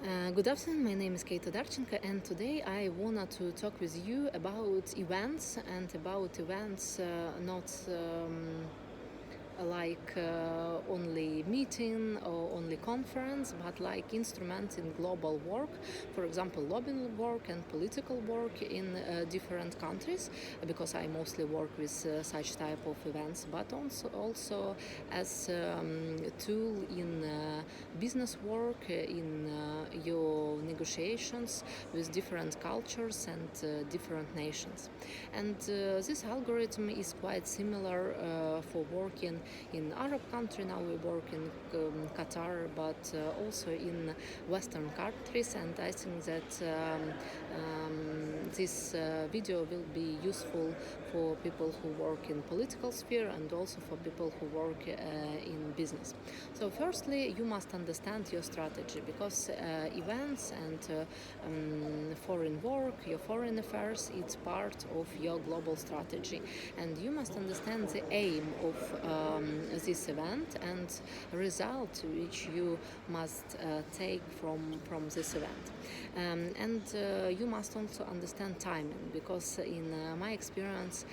Good afternoon, my name is Kate Darchenko, and today I wanted to talk with you about events and about events not like only meeting or only conference, but like instruments in global work, for example, lobbying work and political work in different countries, because I mostly work with such type of events, but also as tool in business work, in your negotiations with different cultures and different nations. And this algorithm is quite similar for working in Arab country. Now we work in Qatar, but also in Western countries. And I think that this video will be useful for people who work in political sphere and also for people who work in business. So firstly, you must understand your strategy, because events and foreign work, your foreign affairs, it's part of your global strategy, and you must understand the aim of this event and result which you must take from this event. And you must also understand timing, because in my experience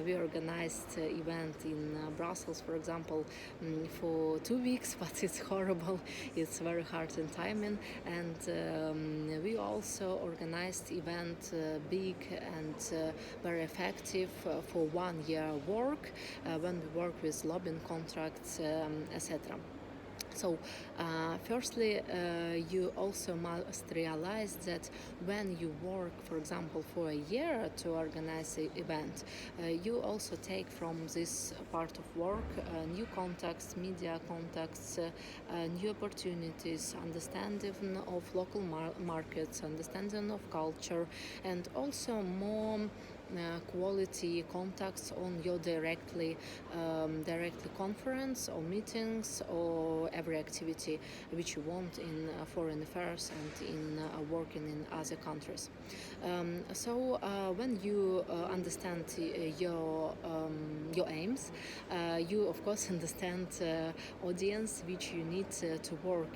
we organized event in Brussels, for example, for 2 weeks, but it's horrible, it's very hard in timing. And we also organized event big and very effective for 1 year work when we work with lobbying contracts, etc. So, firstly, you also must realize that when you work, for example, for a year to organize an event, you also take from this part of work new contacts, media contacts, new opportunities, understanding of local markets, understanding of culture, and also more quality contacts on your directly conference or meetings or every activity which you want in foreign affairs and in working in other countries. So when you understand your aims, you of course understand audience which you need to work.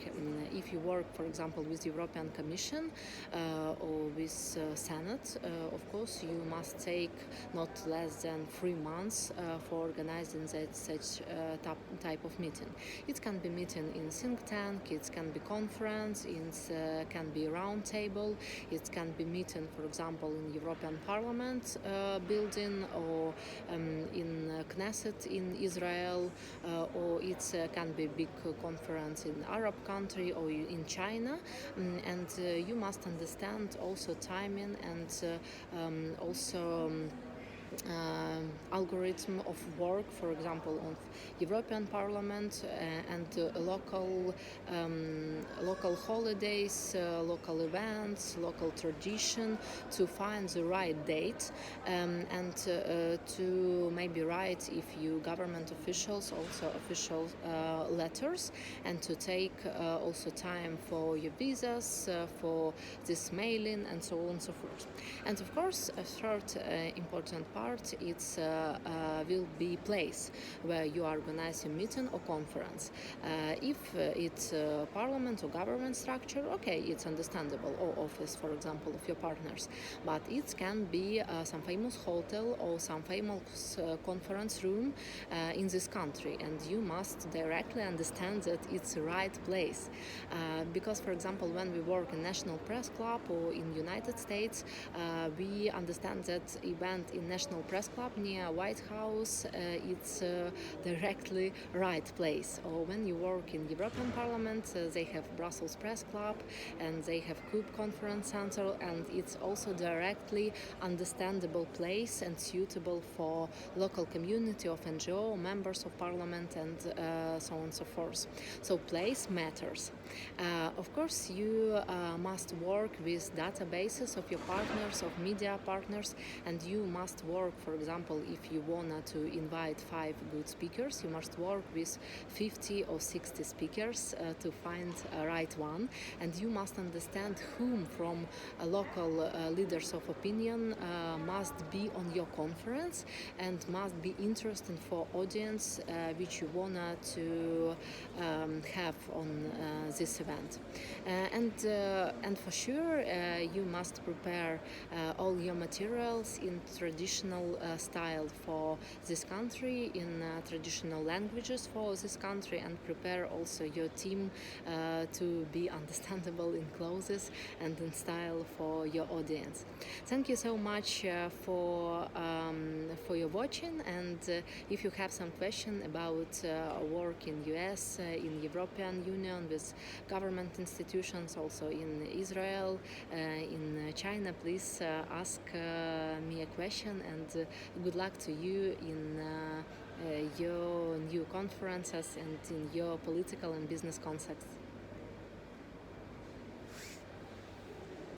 If you work, for example, with European Commission or with Senate, of course you must take not less than 3 months for organizing such type of meeting. It can be meeting in think tank, it can be conference, it can be round table, it can be meeting, for example, in European Parliament building, or in Knesset in Israel, or it can be big conference in Arab country or in China. And you must understand also timing and also algorithm of work, for example, of European Parliament and local holidays, local events, local tradition, to find the right date, and to maybe write, if you government officials, also official letters, and to take also time for your visas, for this mailing, and so on and so forth. And of course, a third important part, it's will be place where you organize a meeting or conference. If it's parliament or government structure, okay, it's understandable, or office, for example, of your partners. But it can be some famous hotel or some famous conference room in this country, and you must directly understand that it's the right place. Because, for example, when we work in National Press Club or in United States, we understand that event in National Press Club near White House, it's directly right place. Or when you work in European Parliament, they have Brussels Press Club and they have COOP Conference Center, and it's also directly understandable place and suitable for local community of NGO, members of Parliament, and so on and so forth. So place matters. Of course, you must work with databases of your partners, of media partners, and you must work, for example, if you want to invite 5 good speakers, you must work with 50 or 60 speakers to find a right one, and you must understand whom from local leaders of opinion must be on your conference and must be interesting for audience which you wanna to have on this event. And for sure you must prepare all your materials in traditional style for this country, in traditional languages for this country, and prepare also your team to be understandable in clothes and in style for your audience. Thank you so much for your watching, and if you have some question about work in US, in European Union with government institutions, also in Israel, in China, please ask me a question, and good luck to you in your new conferences and in your political and business concepts.